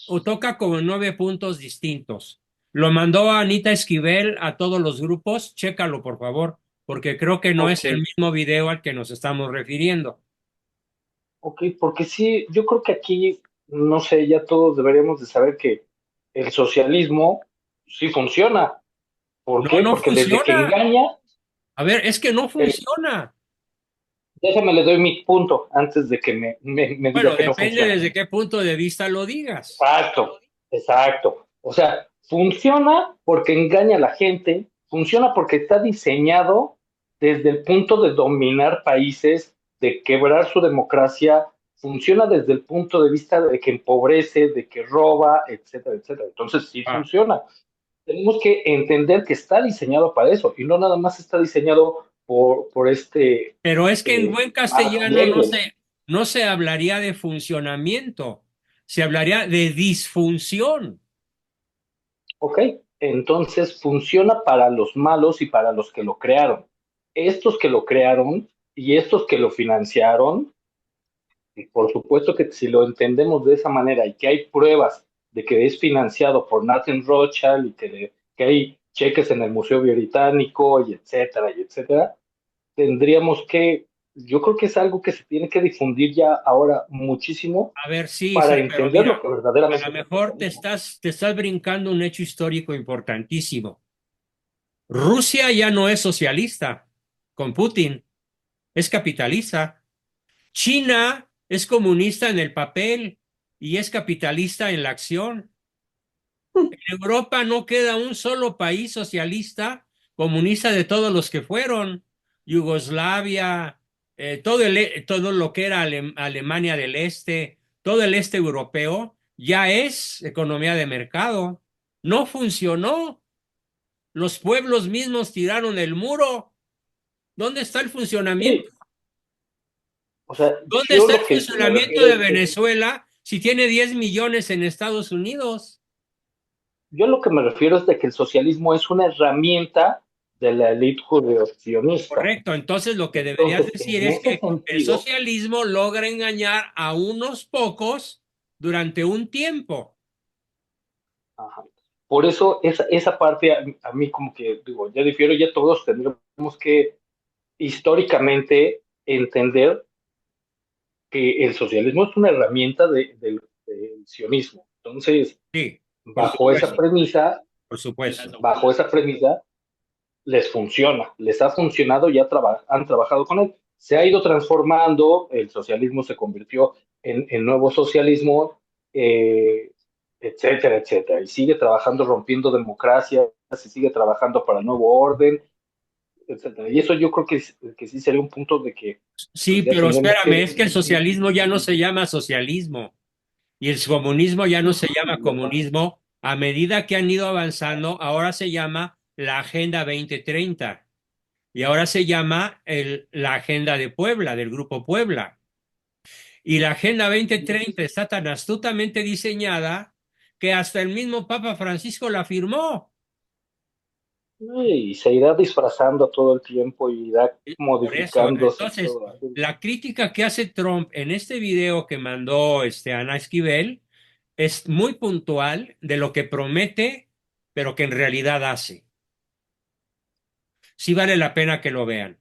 O toca como 9 puntos distintos. Lo mandó a Anita Esquivel a todos los grupos. Chécalo, por favor, porque creo que no
ok,
es el mismo video al que nos estamos refiriendo.
ok, porque sí, yo creo que aquí, no sé, ya todos deberíamos de saber que el socialismo sí funciona. ¿Por
No,
qué?
no
Porque desde que
funciona.
engaña,
A ver, es que no
eh,
funciona.
déjame le doy mi punto antes de que me diga
Bueno,
que no
depende
funciona.
desde qué punto de vista lo digas.
Exacto, exacto. O sea, funciona porque engaña a la gente, funciona porque está diseñado desde el punto de dominar países, de quebrar su democracia, funciona desde el punto de vista de que empobrece, de que roba, etcétera, etcétera. Entonces sí
Ah,
funciona. Tenemos que entender que está diseñado para eso y no nada más está diseñado por
pero es que en buen
Marx y
castellano
Engels.
no se hablaría de funcionamiento, se hablaría de disfunción.
Ok, entonces funciona para los malos y para los que lo crearon. Estos que lo crearon y estos que lo financiaron, y por supuesto que si lo entendemos de esa manera y que hay pruebas de que es financiado por Nathan Rothschild y que hay cheques en el Museo Británico y etcétera, tendríamos que, yo creo que es algo que se tiene que difundir ya ahora muchísimo
A ver, sí,
para
Isaac, pero
entender lo
mira,
que
a
verdaderamente
lo
es el
mejor
socialismo.
te estás brincando un hecho histórico importantísimo. Rusia ya no es socialista con Putin, es capitalista. China es comunista en el papel y es capitalista en la acción. En Europa no queda un solo país socialista comunista de todos los que fueron. Yugoslavia, todo lo que era Alemania del Este, todo el este europeo, ya es economía de mercado. No funcionó. Los pueblos mismos tiraron el muro. ¿Dónde está el funcionamiento?
Sí, o sea,
¿Dónde
yo
está el
lo que me
funcionamiento
refiero
de
es que
Venezuela si tiene 10 millones en Estados Unidos?
yo lo que me refiero es de que el socialismo es una herramienta de la élite judeosionista.
Correcto, entonces lo que deberías
Entonces,
decir
en
es
ese
que el
sentido,
socialismo logra engañar a unos pocos durante un tiempo.
ajá, por eso esa parte a mí como que digo, ya difiero, ya todos tendremos que históricamente entender que el socialismo es una herramienta del sionismo. Entonces,
Sí, por
bajo esa
supuesto,
premisa,
por supuesto.
bajo esa premisa, les funciona, les ha funcionado, ya han trabajado con él. Se ha ido transformando, el socialismo se convirtió en nuevo socialismo, etcétera, etcétera. Y sigue trabajando rompiendo democracia, se sigue trabajando para el nuevo orden, etcétera. Y eso yo creo que sí sería un punto de que
Sí,
pues, ya
pero
tenemos
espérame,
que
es que el socialismo ya no se llama socialismo y el comunismo ya no se llama comunismo. A medida que han ido avanzando, ahora se llama la Agenda 2030 y ahora se llama la Agenda de Puebla, del Grupo Puebla. Y la Agenda 2030 está tan astutamente diseñada que hasta el mismo Papa Francisco la firmó.
y se irá disfrazando todo el tiempo y irá
Por eso,
modificándose
entonces,
todo así.
la crítica que hace Trump en este video que mandó Ana Esquivel es muy puntual de lo que promete, pero que en realidad hace. Sí vale la pena que lo vean.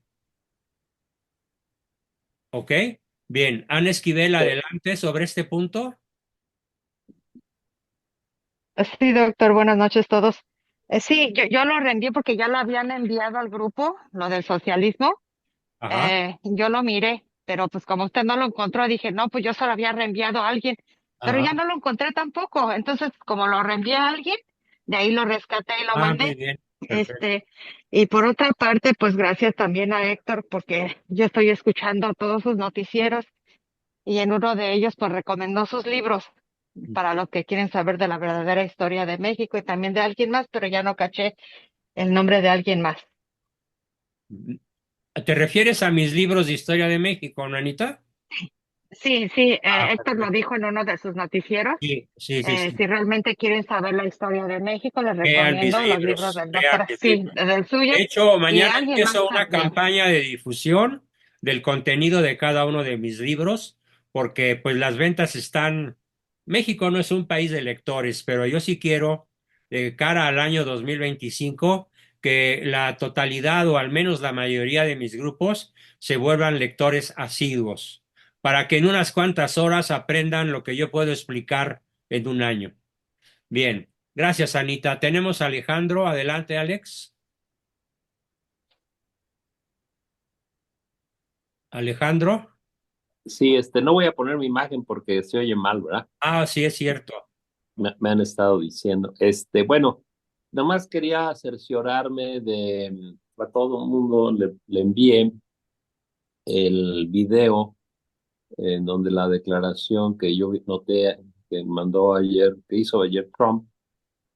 ¿Ok? Bien, Ana Esquivel, adelante sobre este punto.
Sí, doctor, buenas noches todos. Sí, yo lo reenvié porque ya lo habían enviado al grupo, lo del socialismo.
Ajá,
Yo lo miré, pero pues como usted no lo encontró, dije, no, pues yo se lo había reenviado a alguien, pero ya
ajá.
no lo encontré tampoco. Entonces, como lo reenvié a alguien, de ahí lo rescaté y lo
Ah, muy
mandé.
bien, perfecto.
Este, y por otra parte, pues gracias también a Héctor, porque yo estoy escuchando todos sus noticieros y en uno de ellos, pues recomendó sus libros para los que quieren saber de la verdadera historia de México y también de alguien más, pero ya no caché el nombre de alguien más.
¿Te refieres a mis libros de historia de México, ¿no, Anita?
Sí, sí,
Ah,
Héctor lo
perfecto.
dijo en uno de sus noticieros.
Sí, sí, sí, sí.
Si realmente quieren saber la historia de México, les
Vean mis
recomiendo los libros
libros,
del
vean
doctor,
mis
sí,
libros.
del suyo
De hecho,
y de
mañana
alguien más
empiezo una
también.
campaña de difusión del contenido de cada uno de mis libros, porque pues las ventas están... México no es un país de lectores, pero yo sí quiero, de cara al año 2025, que la totalidad o al menos la mayoría de mis grupos se vuelvan lectores asiduos, para que en unas cuantas horas aprendan lo que yo puedo explicar en un año. Bien, gracias, Anita. Tenemos a Alejandro. Adelante, Alex. Alejandro.
Sí, no voy a poner mi imagen porque se oye mal, ¿verdad?
Ah, sí, es cierto.
Me han estado diciendo. Bueno, nada más quería cerciorarme de, a todo el mundo le envié el video en donde la declaración que yo noté que mandó ayer, que hizo ayer Trump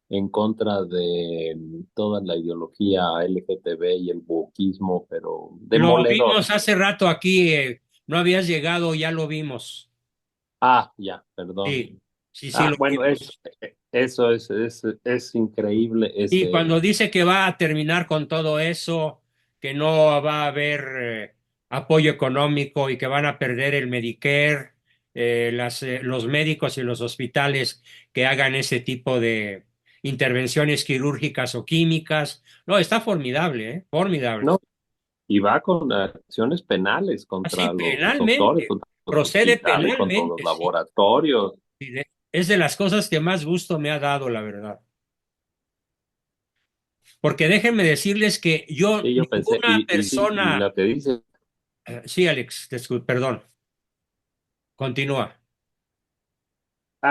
en contra de toda la ideología LGTB y el wokismo, pero
Lo
demoledor.
vimos hace rato aquí. No habías llegado, ya lo vimos.
Ah, ya, perdón.
Sí, sí, sí,
Ah,
lo
bueno,
vimos.
eso es increíble.
Y cuando dice que va a terminar con todo eso, que no va a haber apoyo económico y que van a perder el Medicare, los médicos y los hospitales que hagan ese tipo de intervenciones quirúrgicas o químicas. No, está formidable, ¿eh? Formidable.
No, y va con acciones penales
Así
contra los doctores,
penalmente,
contra los
procede
hospitales, contra los
penalmente, sí.
laboratorios.
Sí, es de las cosas que más gusto me ha dado, la verdad. Porque déjenme decirles que yo,
Sí, yo pensé,
ninguna
y
persona,
lo que dice,
sí, Alex, perdón, continúa.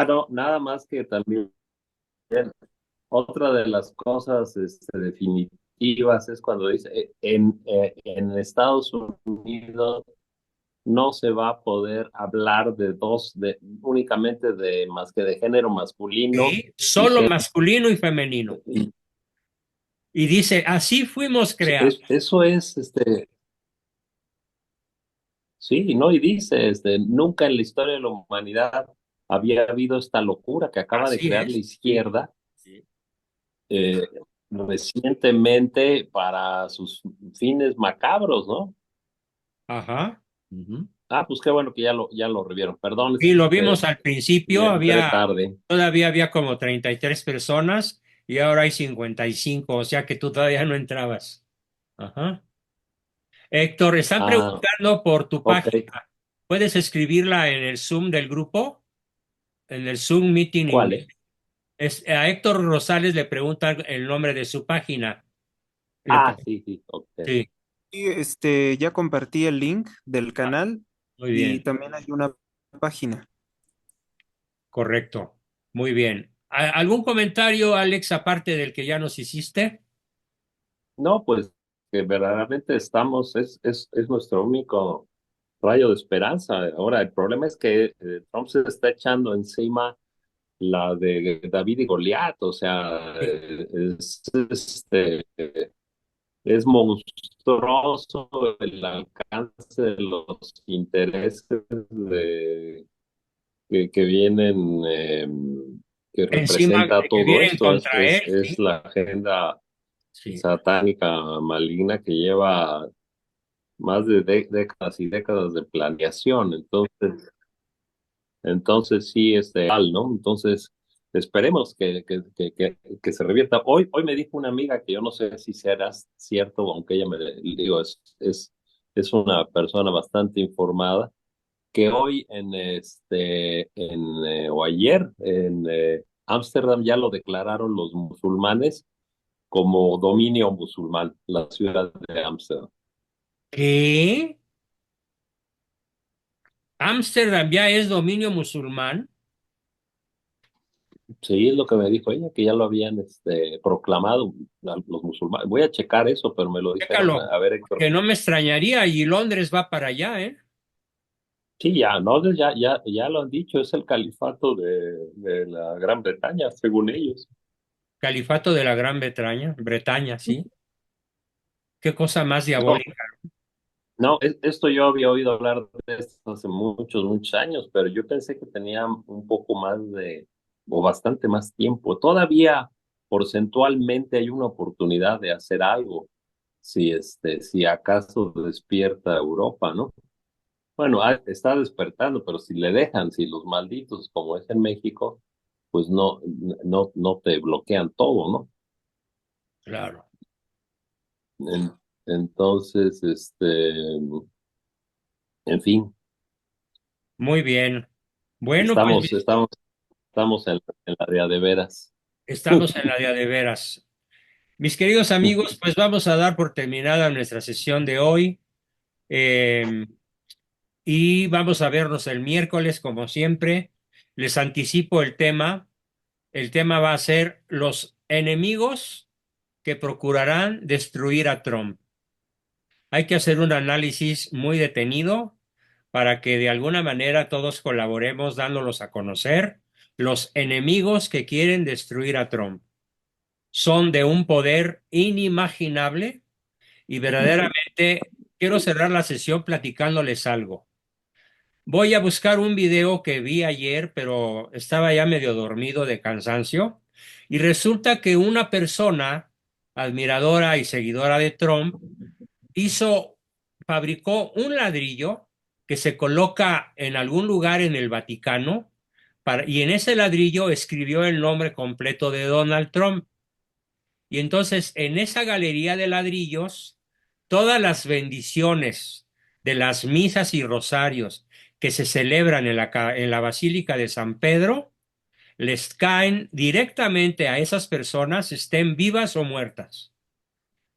no, nada más que también otra de las cosas definitivas es cuando dice, en Estados Unidos no se va a poder hablar únicamente de más que de género masculino
Sí,
y
solo masculino y femenino.
y
Y dice, así fuimos creados.
eso es, sí, ¿no? Y dice, nunca en la historia de la humanidad había habido esta locura que acaba de
Así
crear la
es.
izquierda
Sí.
eh, recientemente para sus fines macabros, ¿no?
Ajá. Ujú.
Pues qué bueno que ya lo revieron. Perdón,
Y lo
que
vimos al principio,
entré tarde.
todavía había como 33 personas y ahora hay 55, o sea que tú todavía no entrabas. Ajá. Héctor, están
Ah,
preguntando por tu
ok.
página. ¿Puedes escribirla en el Zoom del grupo? En el Zoom Meeting
¿Cuál,
Invite. A Héctor Rosales le preguntan el nombre de su página. Le
Ah,
pon-
sí, sí, ok.
sí,
Y ya compartí el link del canal
muy
y
bien,
también hay una página.
correcto. Muy bien. ¿Algún comentario, Alex, aparte del que ya nos hiciste?
No, pues que verdaderamente es nuestro único rayo de esperanza. Ahora, el problema es que Trump se está echando encima la de David y Goliat, o sea,
Sí.
es monstruoso el alcance de los intereses que vienen, que
Encima
representa
que
todo
vienen
esto,
contra él,
es
sí.
la agenda
Sí.
satánica maligna que lleva más de décadas y décadas de planeación. Entonces sí es real, ¿no? Entonces esperemos que se revierta. Hoy me dijo una amiga que yo no sé si será cierto, aunque ella digo, es una persona bastante informada, que hoy o ayer en Ámsterdam ya lo declararon los musulmanes como dominio musulmán, la ciudad de Ámsterdam.
¿Qué? ¿Ámsterdam ya es dominio musulmán?
Sí, es lo que me dijo ella, que ya lo habían proclamado los musulmanes. Voy a checar eso, pero me lo dijeron.
Chécalo,
A ver, Héctor.
que no me extrañaría y Londres va para allá, ¿eh?
Sí, ya, no, ya lo han dicho, es el califato de la Gran Bretaña, según ellos.
Califato de la Gran Bretaña, Bretaña, sí. Qué cosa más
No,
diabólica.
no, esto yo había oído hablar de esto hace muchos, muchos años, pero yo pensé que tenía un poco más o bastante más tiempo. Todavía porcentualmente hay una oportunidad de hacer algo, si acaso despierta Europa, ¿no? Bueno, está despertando, pero si le dejan, si los malditos, como es en México, pues no te bloquean todo, ¿no?
Claro.
En- entonces, en fin,
Muy bien. Bueno, pues
estamos, estamos, estamos en la de veras.
estamos en la de veras. Mis queridos amigos, pues vamos a dar por terminada nuestra sesión de hoy y vamos a vernos el miércoles, como siempre. Les anticipo el tema. El tema va a ser los enemigos que procurarán destruir a Trump. Hay que hacer un análisis muy detenido para que de alguna manera todos colaboremos dándolos a conocer. Los enemigos que quieren destruir a Trump son de un poder inimaginable y verdaderamente quiero cerrar la sesión platicándoles algo. Voy a buscar un video que vi ayer, pero estaba ya medio dormido de cansancio, y resulta que una persona admiradora y seguidora de Trump hizo, fabricó un ladrillo que se coloca en algún lugar en el Vaticano y en ese ladrillo escribió el nombre completo de Donald Trump. Y entonces en esa galería de ladrillos, todas las bendiciones de las misas y rosarios que se celebran en la Basílica de San Pedro les caen directamente a esas personas, estén vivas o muertas.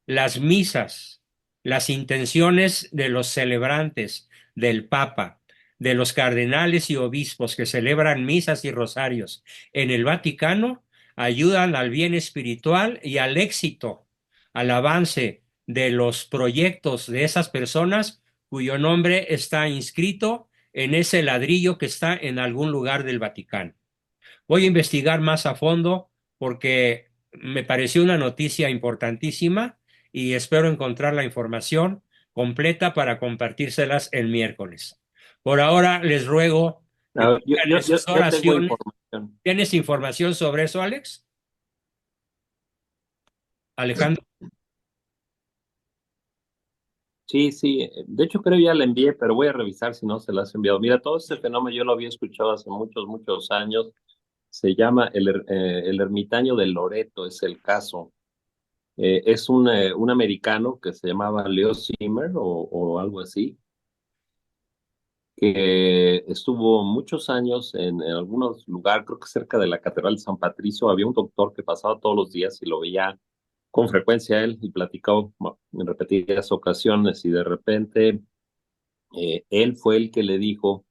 Las misas, las intenciones de los celebrantes, del Papa, de los cardenales y obispos que celebran misas y rosarios en el Vaticano, ayudan al bien espiritual y al éxito, al avance de los proyectos de esas personas cuyo nombre está inscrito en ese ladrillo que está en algún lugar del Vaticano. Voy a investigar más a fondo porque me pareció una noticia importantísima y espero encontrar la información completa para compartírselas el miércoles. Por ahora les ruego que
A ver,
pongan en sus
yo tengo
oraciones.
información.
¿Tienes información sobre eso, Alex? Alejandro.
Sí, sí, de hecho creo ya la envié, pero voy a revisar si no se la has enviado. Mira, todo este fenómeno yo lo había escuchado hace muchos años. Se llama el ermitaño de Loreto, es el caso. Es un americano que se llamaba Leo Zimmer o algo así, que estuvo muchos años en algunos lugares, creo que cerca de la Catedral de San Patricio. Había un doctor que pasaba todos los días y lo veía con frecuencia a él y platicaba en repetidas ocasiones, y de repente él fue el que le dijo,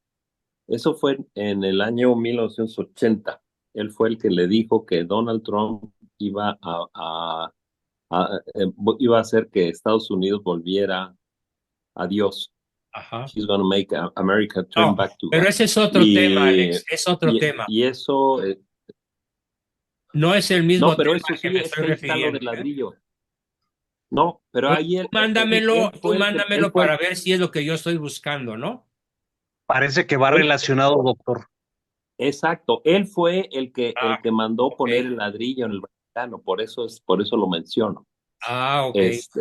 eso fue en el año 1980, él fue el que le dijo que Donald Trump iba iba a hacer que Estados Unidos volviera a Dios.
Ajá.
He's gonna make America turn
No,
back to
pero
God.
ese es otro tema, Alex, es otro tema.
Y eso,
No es el mismo
no, pero
tema
eso
al que
sí,
me
es
estoy
que ahí está lo
refiriendo,
del
¿eh?
ladrillo. No, pero
Bueno,
ahí
tú mándamelo,
él fue el que, él fue
para ver si es lo que yo estoy buscando, ¿no?
Parece que va
él-
relacionado, doctor.
exacto, él fue el
Ah,
que mandó
ok.
poner el ladrillo en el Vaticano, por eso lo menciono.
Ah, ok.
Este,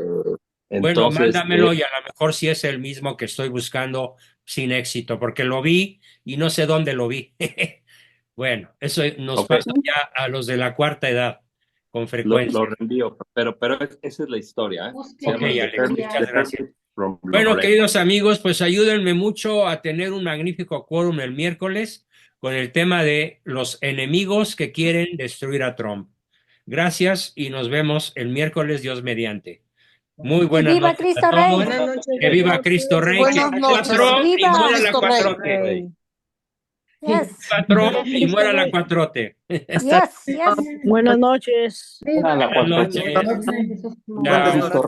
Bueno,
entonces,
mándamelo y a lo mejor sí es el mismo que estoy buscando sin éxito, porque lo vi y no sé dónde lo vi. Bueno, eso nos
ok,
pasa ya a los de la cuarta edad con
lo
frecuencia.
reenvío, pero esa es la historia, ¿eh? Se
Ok,
llama
Alex, muchas
The
gracias.
Hermit from
Bueno,
Loreto.
queridos amigos, pues ayúdenme mucho a tener un magnífico quórum el miércoles con el tema de los enemigos que quieren destruir a Trump. Gracias y nos vemos el miércoles, Dios mediante. Muy
Y
buenas
viva
noches a
Cristo
todos.
Rey.
Buenas noches,
Que viva
doctor.
Cristo Rey, que
Buenas
viva
noches.
Trump y
Viva
muera la
Cristo Rey.
4T.
Yes,
Viva Trump y muera la 4T.
yes, yes.
Buenas noches.
A la
Buenas
4T.
noches.
Viva
Chao.
Cristo